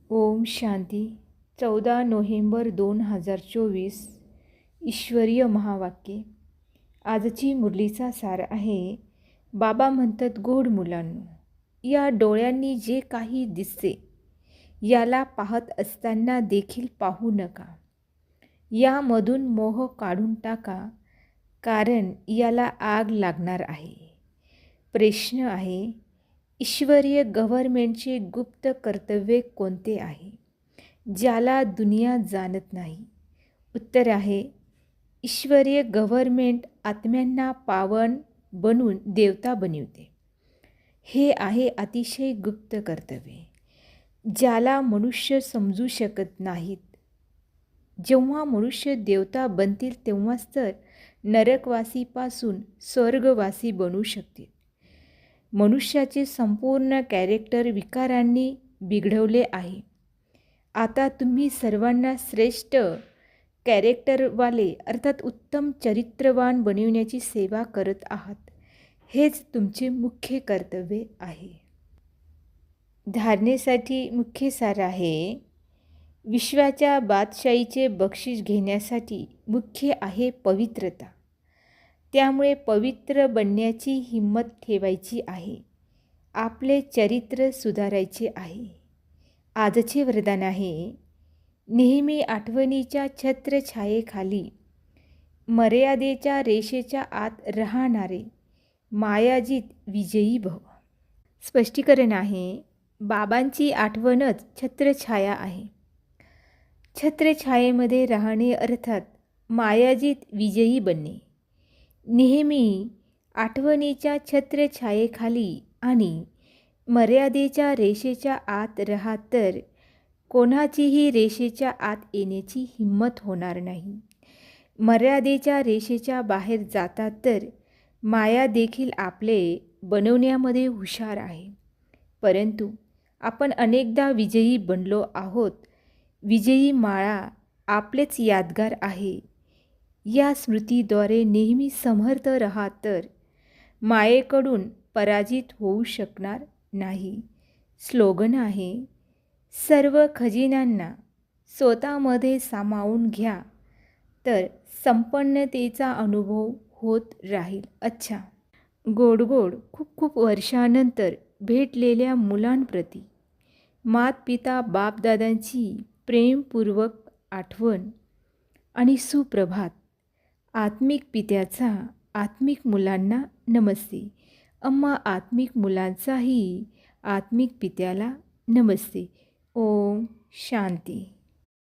Om Shanti. 14 November 2024. ईश्वरीय महावाक्य. आजची मुरलीचा सार आहे. बाबा म्हणतात, गोड मुलांनो, या डोळ्यांनी जे काही दिसते याला पाहत असताना देखील पाहू नका. यामधून मोह काढून टाका, कारण याला आग लागणार आहे. प्रश्न आहे, ईश्वरीय गव्हर्नमेंटचे गुप्त कर्तव्य कोणते आहे, ज्याला दुनिया जाणत नाही? उत्तर आहे, ईश्वरीय गव्हर्नमेंट आत्म्यांना पावन बनवून देवता बनवते. हे आहे अतिशय गुप्त कर्तव्य, ज्याला मनुष्य समजू शकत नाहीत. जेव्हा मनुष्य देवता बनतील तेव्हाच तर नरकवासीपासून स्वर्गवासी बनू शकतील. मनुष्याचे संपूर्ण कॅरेक्टर विकारांनी बिघडवले आहे. आता तुम्ही सर्वांना श्रेष्ठ कॅरेक्टरवाले अर्थात उत्तम चरित्रवान बनविण्याची सेवा करत आहात. हेच तुमचे मुख्य कर्तव्य आहे. धारणेसाठी मुख्य सार आहे, विश्वाच्या बादशाहीचे बक्षीस घेण्यासाठी मुख्य आहे पवित्रता. त्यामुळे पवित्र बनण्याची हिंमत ठेवायची आहे. आपले चरित्र सुधारायचे आहे. आजचे वरदान आहे, नेहमी आठवणीच्या छत्रछायेखाली मर्यादेच्या रेषेच्या आत राहणारे मायाजीत विजयी भव. स्पष्टीकरण आहे, बाबांची आठवणच छत्रछाया आहे. छत्रछायेमध्ये राहणे अर्थात मायाजीत विजयी बनणे. नेहमी आठवणीच्या छत्रछायेखाली आणि मर्यादेच्या रेषेच्या आत राहा, तर कोणाचीही रेषेच्या आत येण्याची हिंमत होणार नाही. मर्यादेच्या रेषेच्या बाहेर जातात तर माया देखील आपले बनवण्यामध्ये हुशार आहे. परंतु आपण अनेकदा विजयी बनलो आहोत. विजयी माळा आपलेच यादगार आहे. या स्मृतीद्वारे नेहमी समर्थ राहा, तर मायेकडून पराजित होऊ शकणार नाही. स्लोगन आहे, सर्व खजिन्यांना स्वतःमध्ये सामावून घ्या, तर संपन्नतेचा अनुभव होत राहील. अच्छा. गोड गोड खूप खूप वर्षानंतर भेटलेल्या मुलांप्रती मातपिता बापदादांची प्रेमपूर्वक आठवण आणि सुप्रभात. आत्मिक पित्याचा आत्मिक मुलांना नमस्ते. अम्मा आत्मिक मुलांचाही आत्मिक पित्याला नमस्ते. ओम शांती.